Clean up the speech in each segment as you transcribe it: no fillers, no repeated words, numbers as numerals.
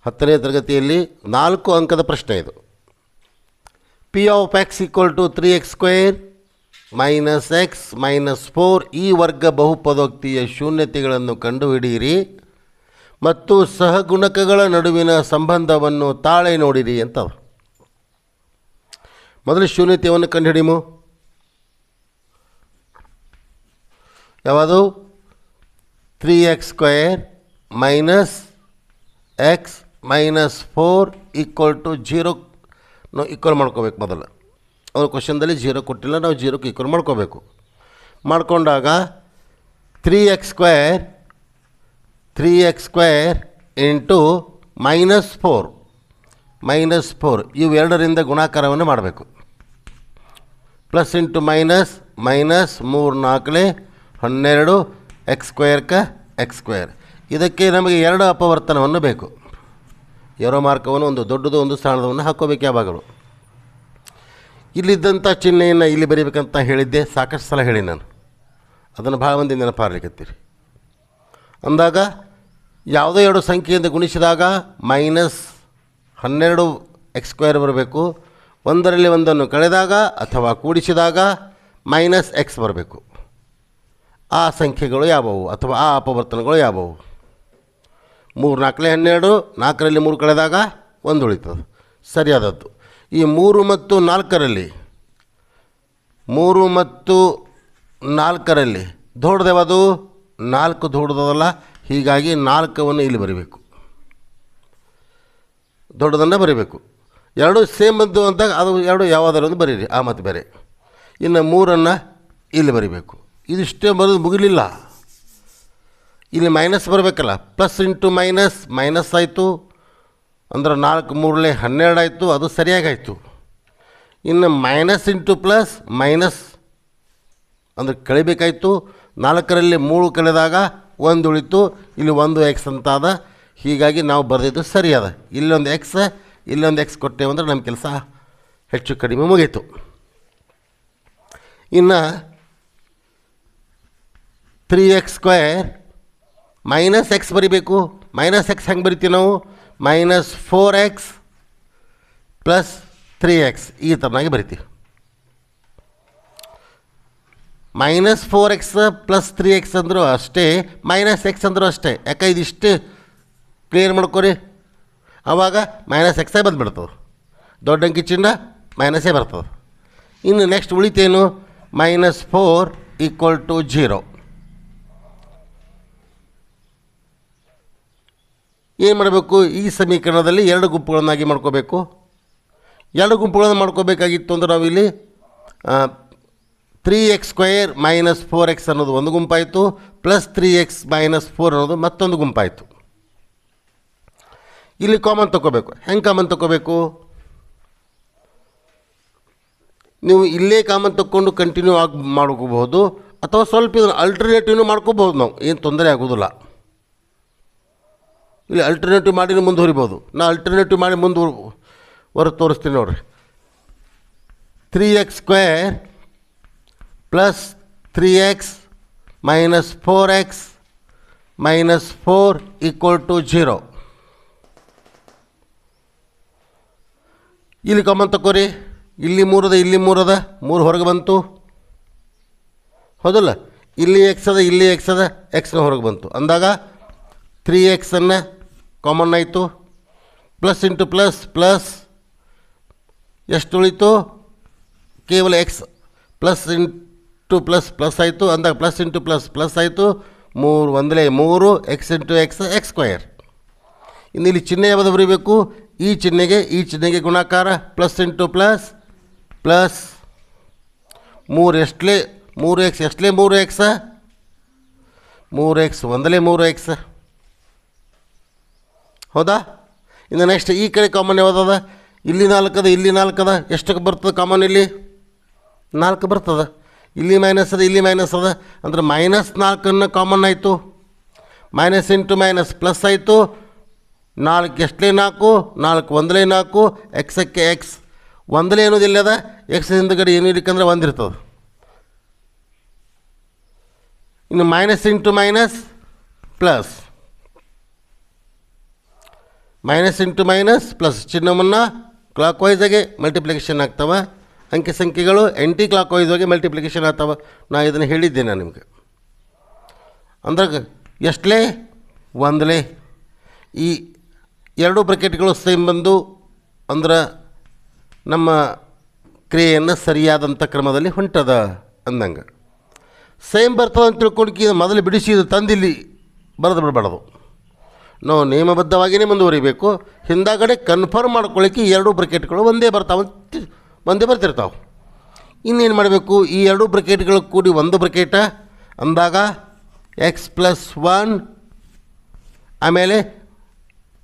10ನೇ ತರಗತಿಯಲ್ಲಿ 4 ಅಂಕದ ಪ್ರಶ್ನೆ ಇದು. P of X equal to 3x² minus X minus 4 ಈ ವರ್ಗ ಬಹುಪದೋಕ್ತಿಯ ಶೂನ್ಯತೆಗಳನ್ನು ಕಂಡುಹಿಡಿಯಿರಿ ಮತ್ತು ಸಹಗುಣಕಗಳ ನಡುವಿನ ಸಂಬಂಧವನ್ನು ತಾಳೆ ನೋಡಿರಿ ಅಂತ. ಮೊದಲು ಶೂನ್ಯತೆಯನ್ನು ಕಂಡುಹಿಡಿಮು. ಯಾವುದು? 3x² minus X minus 4 equal to 0 ನಾವು ಈಕ್ವಲ್ ಮಾಡ್ಕೋಬೇಕು. ಮೊದಲು ಅವ್ರ ಕ್ವಶನ್ದಲ್ಲಿ 0 ಕೊಟ್ಟಿಲ್ಲ, ನಾವು 0ಕ್ಕೆ ಈಕ್ವಲ್ ಮಾಡ್ಕೋಬೇಕು. ಮಾಡ್ಕೊಂಡಾಗ 3x² ಇಂಟು ಮೈನಸ್ 4 ಇವೆರಡರಿಂದ ಗುಣಾಕಾರವನ್ನು ಮಾಡಬೇಕು. ಪ್ಲಸ್ ಇಂಟು ಮೈನಸ್ 3 4 12 x² ಇದಕ್ಕೆ ನಮಗೆ 2 ಅಪವರ್ತನವನ್ನು ಬೇಕು. ಏರೋ ಮಾರ್ಕವನ್ನು ಒಂದು ದೊಡ್ಡದು ಒಂದು ಸಣ್ಣದವನ್ನು ಹಾಕ್ಕೋಬೇಕು ಯಾವಾಗಲೂ. ಇಲ್ಲಿದ್ದಂಥ ಚಿಹ್ನೆಯನ್ನು ಇಲ್ಲಿ ಬರೀಬೇಕಂತ ಹೇಳಿದ್ದೆ, ಸಾಕಷ್ಟು ಸಲ ಹೇಳಿ ನಾನು. ಅದನ್ನು ಭಾಳ ಮಂದಿ ನೆನಪಾರ್ಲಿಕ್ಕತ್ತೀರಿ. ಅಂದಾಗ ಯಾವುದೋ 2 ಸಂಖ್ಯೆಯಿಂದ ಗುಣಿಸಿದಾಗ -12 x² ಬರಬೇಕು. ಒಂದರಲ್ಲಿ ಒಂದನ್ನು ಕಳೆದಾಗ ಅಥವಾ ಕೂಡಿಸಿದಾಗ -x ಬರಬೇಕು. ಆ ಸಂಖ್ಯೆಗಳು ಯಾವುವು ಅಥವಾ ಆ ಅಪವರ್ತನಗಳು ಯಾವುವು? 3 4 12, 4ರಲ್ಲಿ 3 ಕಳೆದಾಗ 1 ಉಳಿತದೆ, ಸರಿಯಾದದ್ದು. ಈ 3 ಮತ್ತು 4ರಲ್ಲಿ ದೊಡ್ಡದೇವದು 4 ದೊಡ್ಡದಲ್ಲ, ಹೀಗಾಗಿ 4ವನ್ನು ಇಲ್ಲಿ ಬರೀಬೇಕು, ದೊಡ್ಡದನ್ನು ಬರೀಬೇಕು. 2 ಸೇಮ್ ಬಂತು ಅಂದಾಗ ಅದು 2 ಯಾವುದಾದ್ರು ಒಂದು ಬರೀರಿ, ಆ ಮತ್ತು ಬೇರೆ. ಇನ್ನು 3ಅನ್ನು ಇಲ್ಲಿ ಬರೀಬೇಕು. ಇದಿಷ್ಟೇ ಬರೋದು ಮುಗಿಲಿಲ್ಲ, ಇಲ್ಲಿ ಮೈನಸ್ ಬರಬೇಕಲ್ಲ. ಪ್ಲಸ್ ಇಂಟು ಮೈನಸ್ ಆಯಿತು ಅಂದ್ರೆ 4 3 12 ಆಯಿತು, ಅದು ಸರಿಯಾಗಾಯಿತು. ಇನ್ನು ಮೈನಸ್ ಇಂಟು ಪ್ಲಸ್ ಮೈನಸ್ ಅಂದರೆ ಕಳಿಬೇಕಾಯಿತು. 4ರಲ್ಲಿ 3 ಕಳೆದಾಗ 1 ಉಳಿತು, ಇಲ್ಲಿ 1 x ಅಂತಾದ. ಹೀಗಾಗಿ ನಾವು ಬರೆದಿದ್ದು ಸರಿಯಾದ. ಇಲ್ಲೊಂದು x ಕೊಟ್ಟೇವೆ ಅಂದರೆ ನಮ್ಮ ಕೆಲಸ ಹೆಚ್ಚು ಕಡಿಮೆ ಮುಗೀತು. ಇನ್ನು 3x² ಮೈನಸ್ ಎಕ್ಸ್ ಬರಿಬೇಕು. -x ಹೆಂಗೆ ಬರಿತೀವಿ ನಾವು? -4x ಪ್ಲಸ್ 3x ಈ ಥರನಾಗಿ ಬರಿತೀವಿ. -4x ಪ್ಲಸ್ 3x ಅಂದರೂ ಅಷ್ಟೇ, -x ಅಂದರೂ ಅಷ್ಟೇ. ಯಾಕೆ ಇದಿಷ್ಟು ಕ್ಲಿಯರ್ ಮಾಡ್ಕೊರಿ, ಆವಾಗ -x ಬಂದುಬಿಡ್ತದೆ. ದೊಡ್ಡ ಅಂಕಿ ಚಿಹ್ನ ಮೈನಸ್ಸೇ ಬರ್ತದೆ. ಇನ್ನು ನೆಕ್ಸ್ಟ್ ಉಳಿತೇನು? -4 equal to 0. ಏನು ಮಾಡಬೇಕು? ಈ ಸಮೀಕರಣದಲ್ಲಿ 2 ಗುಂಪುಗಳನ್ನಾಗಿ ಮಾಡ್ಕೋಬೇಕು. 2 ಗುಂಪುಗಳನ್ನು ಮಾಡ್ಕೋಬೇಕಾಗಿತ್ತು ಅಂದರೆ ನಾವಿಲ್ಲಿ 3x² ಮೈನಸ್ 4x ಅನ್ನೋದು ಒಂದು ಗುಂಪಾಯಿತು, ಪ್ಲಸ್ 3x ಮೈನಸ್ 4 ಅನ್ನೋದು ಮತ್ತೊಂದು ಗುಂಪಾಯಿತು. ಇಲ್ಲಿ ಕಾಮನ್ ತೊಗೋಬೇಕು. ಹೆಂಗೆ ಕಾಮನ್ ತೊಗೋಬೇಕು? ನೀವು ಇಲ್ಲೇ ಕಾಮನ್ ತೊಗೊಂಡು ಕಂಟಿನ್ಯೂ ಆಗಿ ಮಾಡ್ಕೋಬಹುದು, ಅಥವಾ ಸ್ವಲ್ಪ ಇದನ್ನು ಅಲ್ಟರ್ನೇಟಿವ್ನು ಮಾಡ್ಕೋಬೋದು. ನಾವು ಏನು ತೊಂದರೆ ಆಗೋದಿಲ್ಲ. ಇಲ್ಲಿ ಅಲ್ಟರ್ನೇಟಿವ್ ಮಾಡಿ ಮುಂದುವರಿಬೋದು. ನಾ ಅಲ್ಟರ್ನೇಟಿವ್ ಮಾಡಿ ಹೊರ ತೋರಿಸ್ತೀನಿ ನೋಡಿರಿ. 3x² plus 3x minus 4x minus 4 equal to 0. ಇಲ್ಲಿ ಕಾಮನ್ ತಗೋರಿ. ಇಲ್ಲಿ 3 ಅದ, ಇಲ್ಲಿ 3 ಅದ, 3 ಹೊರಗೆ ಬಂತು, ಹೌದಲ್ಲ? ಇಲ್ಲಿ x ಅದ, ಇಲ್ಲಿ x ಅದ, ಎಕ್ಸ್ನ ಹೊರಗೆ ಬಂತು. ಅಂದಾಗ 3xನ್ನು ಕಾಮನ್ ಆಯಿತು. ಪ್ಲಸ್ ಇಂಟು ಪ್ಲಸ್ ಎಷ್ಟು ಉಳಿತು? ಕೇವಲ x. ಪ್ಲಸ್ ಇಂಟು ಪ್ಲಸ್ ಆಯಿತು. ಅಂದಾಗ ಪ್ಲಸ್ ಇಂಟು ಪ್ಲಸ್ ಆಯಿತು. 3 1 3 x ಇಂಟು x² ಇನ್ನು ಇಲ್ಲಿ ಚಿಹ್ನೆ ಯಾವುದು ಬರೀಬೇಕು? ಈ ಚಿಹ್ನೆಗೆ ಗುಣಾಕಾರ. Plus into plus 3 ಎಷ್ಟಲೇ 3x 3x 1 3x, ಹೌದಾ? ಇನ್ನು ನೆಕ್ಸ್ಟ್ ಈ ಕಡೆ ಕಾಮನ್ ಯಾವುದದ? ಇಲ್ಲಿ 4 ಅದ, ಇಲ್ಲಿ 4 ಅದ. ಎಷ್ಟಕ್ಕೆ ಬರ್ತದೆ ಕಾಮನ್? ಇಲ್ಲಿ 4 ಬರ್ತದೆ. ಇಲ್ಲಿ ಮೈನಸ್ ಅದ, ಇಲ್ಲಿ ಮೈನಸ್ ಅದ, ಅಂದರೆ -4 ಕಾಮನ್ ಆಯಿತು. ಮೈನಸ್ ಇಂಟು ಮೈನಸ್ ಪ್ಲಸ್ ಆಯಿತು. 4 4 4 1 4 ಎಕ್ಸಕ್ಕೆ ಎಕ್ಸ್. 1 ಅನ್ನೋದಿಲ್ಲ ಅದ, ಎಕ್ಸ್ ಹಿಂದ್ಗಡೆ ಏನು ಇರಬೇಕಂದ್ರೆ 1 ಇರ್ತದೆ. ಇನ್ನು minus into minus plus minus into minus plus ಚಿಹ್ನವನ್ನು ಕ್ಲಾಕ್ ವೈಸಾಗೆ ಮಲ್ಟಿಪ್ಲಿಕೇಶನ್ ಆಗ್ತವೆ. ಅಂಕಿ ಸಂಖ್ಯೆಗಳು ಆ್ಯಂಟಿ ಕ್ಲಾಕ್ ವೈಸ್ ಆಗಿ ಮಲ್ಟಿಪ್ಲಿಕೇಶನ್ ಆಗ್ತವೆ. ನಾನು ಇದನ್ನು ಹೇಳಿದ್ದೇನೆ ನಿಮಗೆ. ಅಂದ್ರೆ ಎಷ್ಟಲೇ ಒಂದಲೇ ಈ ಎರಡೂ ಬ್ರಕೆಟ್ಗಳು ಸೇಮ್ ಬಂದು ಅಂದ್ರೆ ನಮ್ಮ ಕ್ರಿಯೆಯನ್ನು ಸರಿಯಾದಂಥ ಕ್ರಮದಲ್ಲಿ ಹೊಂಟದ ಅಂದಂಗೆ. ಸೇಮ್ ಬರ್ತದೆ ಅಂತ ತಿಳ್ಕೊಂಡು ಮೊದಲು ಬಿಡಿಸಿ ಇದು ತಂದಿಲ್ಲಿ ಬರೆದು ಬಿಡಬಾರ್ದು. ನಾವು ನಿಯಮಬದ್ಧವಾಗಿಯೇ ಮುಂದುವರಿಬೇಕು. ಹಿಂದಾಗಡೆ ಕನ್ಫರ್ಮ್ ಮಾಡ್ಕೊಳ್ಳಿಕ್ಕೆ ಎರಡೂ ಬ್ರಕೆಟ್ಗಳು ಒಂದೇ ಬರ್ತಿರ್ತಾವೆ. ಇನ್ನೇನು ಮಾಡಬೇಕು, ಈ ಎರಡೂ ಬ್ರಕೆಟ್ಗಳು ಕೂಡಿ ಒಂದು ಬ್ರಕೆಟ ಅಂದಾಗ x+1 ಆಮೇಲೆ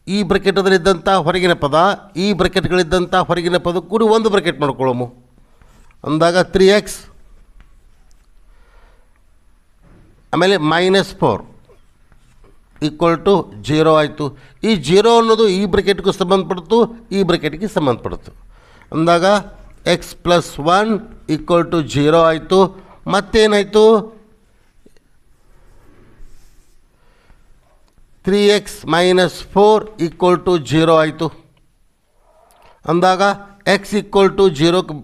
ಈ ಬ್ರಕೆಟದಲ್ಲಿದ್ದಂಥ ಹೊರಗಿನ ಪದ ಈ ಬ್ರಕೆಟ್ಗಳಿದ್ದಂಥ ಹೊರಗಿನ ಪದ ಕೂಡಿ ಒಂದು ಬ್ರಕೆಟ್ ಮಾಡ್ಕೊಳ್ಳೋಮು ಅಂದಾಗ 3x ಆಮೇಲೆ -4 = 0 ಆಯಿತು. ಈ 0 ಅನ್ನೋದು ಈ ಬ್ರಕೆಟ್ಗೂ ಸಂಬಂಧಪಡ್ತು, ಈ ಬ್ರಕೆಟ್ಗೆ ಸಂಬಂಧಪಡ್ತು ಅಂದಾಗ x+1 = 0 ಆಯಿತು. ಮತ್ತೇನಾಯಿತು, 3x - 4 = 0 ಆಯಿತು ಅಂದಾಗ x = 0ಕ್ಕೆ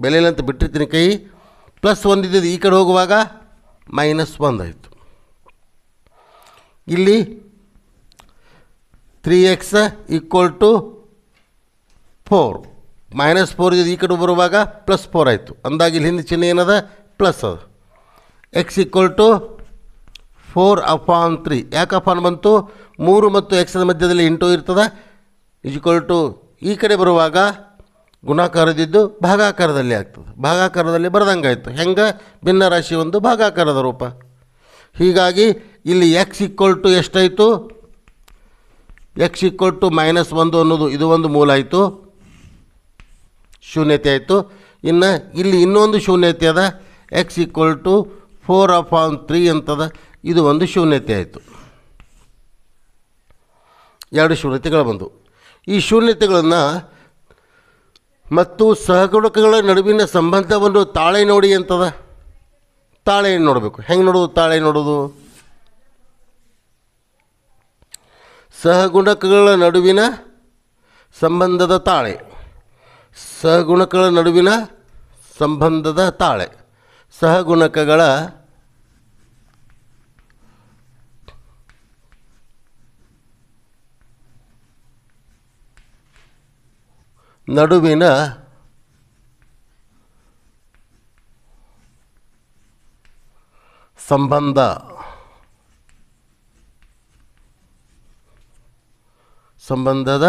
ಬೆಲೆ ಅಂತ ಬಿಟ್ಟಿರ್ತೀನಿ ಕೈ, +1 ಇದ್ದಿದ್ದು ಈ ಕಡೆ ಹೋಗುವಾಗ -1 ಆಯಿತು. ಇಲ್ಲಿ 3x = 4 -4 ಇದ್ದಿದ್ದು ಈ ಕಡೆ ಬರುವಾಗ +4 ಆಯಿತು ಅಂದಾಗ ಇಲ್ಲಿ ಹಿಂದೆ ಚಿಹ್ನೆ ಏನದ ಪ್ಲಸ್ ಅದು. x = 4/3 ಯಾಕೆ ಅಪಾನ್ ಬಂತು, 3 ಮತ್ತು ಎಕ್ಸ್ನ ಮಧ್ಯದಲ್ಲಿ ಇಂಟು ಇರ್ತದೆ. = ಈ ಕಡೆ ಬರುವಾಗ ಗುಣಾಕಾರದಿದ್ದು ಭಾಗಾಕಾರದಲ್ಲಿ ಆಗ್ತದೆ. ಭಾಗಾಕಾರದಲ್ಲಿ ಬರ್ದಂಗೆ ಆಯಿತು. ಹೆಂಗೆ ಭಿನ್ನರಾಶಿ ಒಂದು ಭಾಗಾಕಾರದ ರೂಪ. ಹೀಗಾಗಿ ಇಲ್ಲಿ x = ಎಷ್ಟಾಯಿತು, x = -1 ಅನ್ನೋದು ಇದು ಒಂದು ಮೂಲ ಆಯಿತು, ಶೂನ್ಯತೆ ಆಯಿತು. ಇನ್ನು ಇಲ್ಲಿ ಇನ್ನೊಂದು ಶೂನ್ಯತೆ ಅದ, x = 4/3 ಅಂತದ, ಇದು ಒಂದು ಶೂನ್ಯತೆ ಆಯಿತು. ಎರಡು ಶೂನ್ಯತೆಗಳು ಬಂದು. ಈ ಶೂನ್ಯತೆಗಳನ್ನು ಮತ್ತು ಸಹಗುಣಕಗಳ ನಡುವಿನ ಸಂಬಂಧವನ್ನು ತಾಳೆ ನೋಡಿ ಅಂತದ. ತಾಳೆಯನ್ನು ನೋಡಬೇಕು. ಹೆಂಗೆ ನೋಡೋದು, ತಾಳೆ ನೋಡೋದು, ಸಹಗುಣಕಗಳ ನಡುವಿನ ಸಂಬಂಧದ ತಾಳೆ, ಸಹಗುಣಕಗಳ ನಡುವಿನ ಸಂಬಂಧದ ತಾಳೆ, ಸಹಗುಣಕಗಳ ನಡುವಿನ ಸಂಬಂಧದ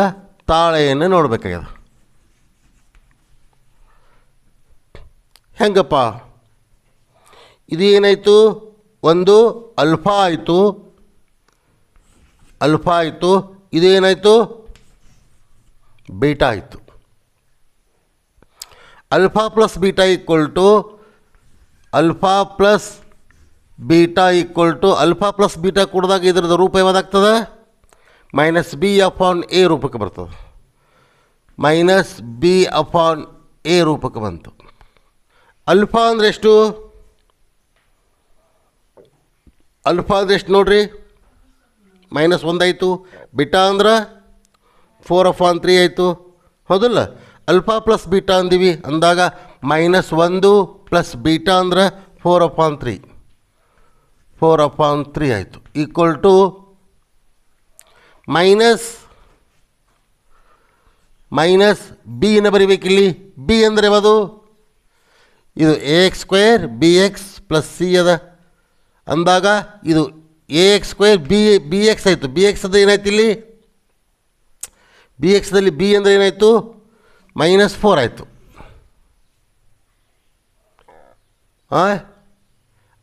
ತಾಳೆಯನ್ನು ನೋಡಬೇಕಾಗ್ಯದ. ಹೆಂಗಪ್ಪ, ಇದು ಏನಾಯಿತು, ಒಂದು ಅಲ್ಫಾ ಆಯಿತು, ಇದೇನಾಯಿತು ಬೀಟಾ ಆಯಿತು. Alpha plus beta alpha plus beta ಕೊಡಿದಾಗ ಇದರದ್ದು ರೂಪ ಯಾವ್ದಾಗ್ತದೆ, -b/a ರೂಪಕ್ಕೆ ಬರ್ತದೆ. -b/a ರೂಪಕ್ಕೆ ಬಂತು. ಅಲ್ಫಾ ಅಂದರೆ ಎಷ್ಟು, ನೋಡ್ರಿ, -1 ಆಯಿತು. ಬೀಟಾ ಅಂದ್ರೆ 4/3 ಆಯಿತು, ಹೌದಲ್ಲ. ಅಲ್ಫಾ ಪ್ಲಸ್ ಬೀಟಾ ಅಂದೀವಿ ಅಂದಾಗ -1 ಪ್ಲಸ್ ಬೀಟಾ ಅಂದ್ರೆ 4/3 ಆಯಿತು. ಮೈನಸ್ ಬಿನ ಬರಿಬೇಕಿಲ್ಲಿ. ಬಿ ಅಂದರೆ ಯಾವುದು, ಇದು ax² bx + c ಅದ ಅಂದಾಗ ಇದು ax² bx ಆಯಿತು. bx ಅದು ಏನಾಯ್ತು ಇಲ್ಲಿ, bxದಲ್ಲಿ b ಅಂದರೆ ಏನಾಯಿತು, -4 ಆಯಿತು.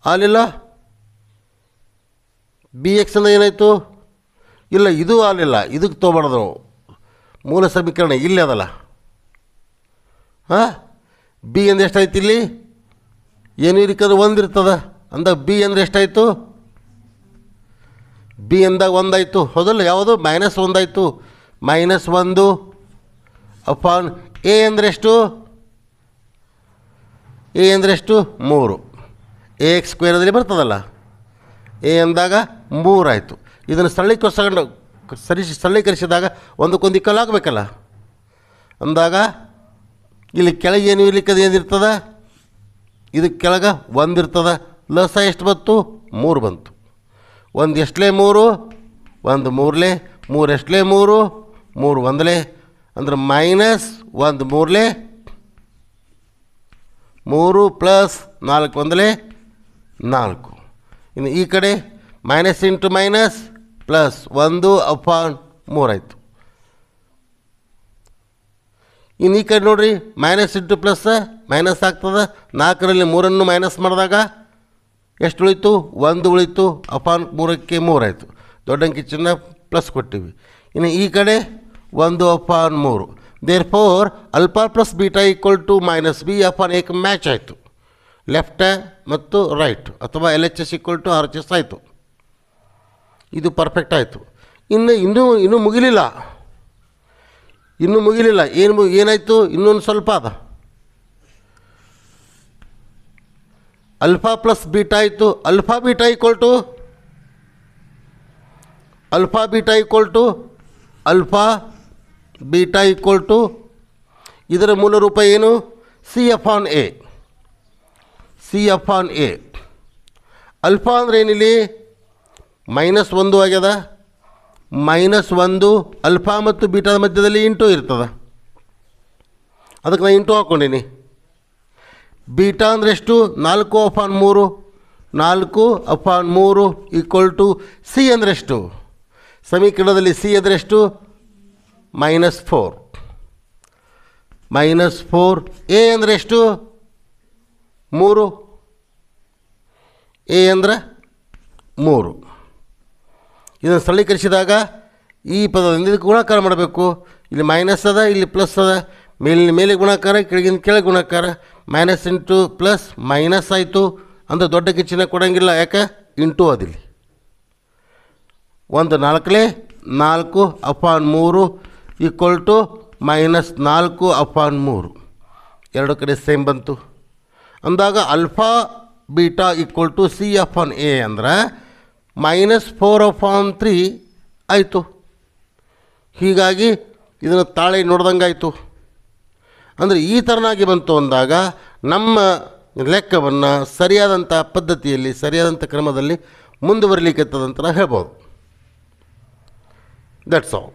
ಆಲಿಲ್ಲ, bx ಅಂದರೆ ಏನಾಯಿತು, ಇಲ್ಲ ಇದು ಆಲಿಲ್ಲ, ಇದಕ್ಕೆ ತೊಗೊಬಾರ್ದು ನಾವು. ಮೂಲ ಸಮೀಕರಣ ಇಲ್ಲಿ ಅದಲ್ಲ. ಬಿ ಅಂದರೆ ಎಷ್ಟಾಯ್ತು ಇಲ್ಲಿ, ಏನು ಇರಿಕಂದ್ರೆ 1 ಇರ್ತದ ಅಂದಾಗ ಬಿ ಅಂದರೆ ಎಷ್ಟಾಯಿತು, ಬಿ ಅಂದಾಗ 1 ಆಯಿತು, ಹೌದಲ್ಲ. ಯಾವುದು -1 ಆಯಿತು. -1 ಎ ಅಂದರೆ ಎಷ್ಟು, 3 ax² ಬರ್ತದಲ್ಲ. ಎ ಅಂದಾಗ 3 ಆಯಿತು. ಇದನ್ನು ಸ್ಥಳೀಕರಿಸ್ಕೊಂಡು ಸರಳೀಕರಿಸಿದಾಗ ಒಂದಕ್ಕೊಂದು ಇಕ್ವಲ್ ಆಗಬೇಕಲ್ಲ. ಅಂದಾಗ ಇಲ್ಲಿ ಕೆಳಗೆ ಏನು ಇರ್ಲಿಕ್ಕೆ ಏನಿರ್ತದೆ, ಇದಕ್ಕೆ ಕೆಳಗೆ 1 ಇರ್ತದೆ. ಲಸ ಎಷ್ಟು ಬಂತು? 3 ಬಂತು. 1 ಎಷ್ಟಲೇ 3, 1 3ಲೇ, 3 ಎಷ್ಟಲೇ 3, 3 1ಲೇ, ಅಂದ್ರೆ -1 3ಲೇ, 3 + 4 1ಲೇ 4. ಇನ್ನು ಈ ಕಡೆ ಮೈನಸ್ ಇಂಟು ಮೈನಸ್ ಪ್ಲಸ್ 1/3 ಆಯಿತು. ಇನ್ನು ಈ ಕಡೆ ನೋಡಿರಿ, ಮೈನಸ್ ಇಂಟು ಪ್ಲಸ್ ಮೈನಸ್ ಆಗ್ತದೆ. 4ರಲ್ಲಿ 3 ಮೈನಸ್ ಮಾಡಿದಾಗ ಎಷ್ಟು ಉಳಿತು? 1 ಉಳಿತು. /3ಕ್ಕೆ 3 ಆಯಿತು. ದೊಡ್ಡ ಅಂಕಿ ಚಿಹ್ನೆ ಪ್ಲಸ್ ಕೊಟ್ಟಿವಿ. ಇನ್ನು ಈ ಕಡೆ 1/3. Therefore alpha plus beta = -b/a match ಆಯಿತು. ಲೆಫ್ಟ್ ಮತ್ತು ರೈಟ್ ಅಥವಾ LHS = RHS ಆಯಿತು. ಇದು ಪರ್ಫೆಕ್ಟ್ ಆಯಿತು. ಇನ್ನೂ ಮುಗಿಲಿಲ್ಲ. ಏನಾಯಿತು? ಇನ್ನೊಂದು ಸ್ವಲ್ಪ ಅದ. ಅಲ್ಫಾ ಪ್ಲಸ್ ಬೀಟಾ ಆಯಿತು. ಅಲ್ಫಾ ಬೀಟಾ ಇದರ ಮೂಲ ರೂಪ ಏನು? C/A. ಅಲ್ಫಾ ಅಂದರೆ ಏನಿಲ್ಲಿ? -1 ಆಗ್ಯದ. -1 ಅಲ್ಫಾ ಮತ್ತು ಬೀಟಾದ ಮಧ್ಯದಲ್ಲಿ ಇಂಟು ಇರ್ತದೆ. ಅದಕ್ಕೆ ನಾನು ಇಂಟು ಹಾಕ್ಕೊಂಡೀನಿ. ಬೀಟಾ ಅಂದರೆ ಎಷ್ಟು? 4/3. 4/3 = C ಅಂದರೆ ಎಷ್ಟು? ಸಮೀಕರಣದಲ್ಲಿ C ಅಂದರೆ ಎಷ್ಟು? -4. A ಅಂದರೆ ಎಷ್ಟು? 3. A ಅಂದರೆ 3. ಇದನ್ನು ಸರಳೀಕರಿಸಿದಾಗ ಈ ಪದದಿಂದ ಇದಕ್ಕೆ ಗುಣಾಕಾರ ಮಾಡಬೇಕು. ಇಲ್ಲಿ ಮೈನಸ್ ಅದ, ಇಲ್ಲಿ ಪ್ಲಸ್ ಅದ. ಮೇಲಿನ ಮೇಲೆ ಗುಣಾಕಾರ, ಕೆಳಗಿನ ಕೆಳಗೆ ಗುಣಾಕಾರ. ಮೈನಸ್ ಇಂಟು ಪ್ಲಸ್ ಮೈನಸ್ ಆಯಿತು. ಅಂದರೆ ದೊಡ್ಡ ಕಿಚ್ಚಿನ ಕೊಡೋಂಗಿಲ್ಲ, ಯಾಕೆ? ಇಂಟು ಅದಿಲ್ಲಿ 1 4ಲೇ 4/3 = -4/3. ಎರಡು ಕಡೆ ಸೇಮ್ ಬಂತು. ಅಂದಾಗ ಅಲ್ಫಾ ಬೀಟಾ = C/A ಅಂದ್ರೆ -4/3 ಆಯಿತು. ಹೀಗಾಗಿ ಇದನ್ನು ತಾಳೆ ನೋಡ್ದಂಗೆ ಆಯಿತು. ಅಂದರೆ ಈ ಥರನಾಗಿ ಬಂತು ಅಂದಾಗ ನಮ್ಮ ಲೆಕ್ಕವನ್ನು ಸರಿಯಾದಂಥ ಪದ್ಧತಿಯಲ್ಲಿ, ಸರಿಯಾದಂಥ ಕ್ರಮದಲ್ಲಿ ಮುಂದುವರಿಲಿಕ್ಕೆ ಅಂತ ಹೇಳ್ಬೋದು. That's all.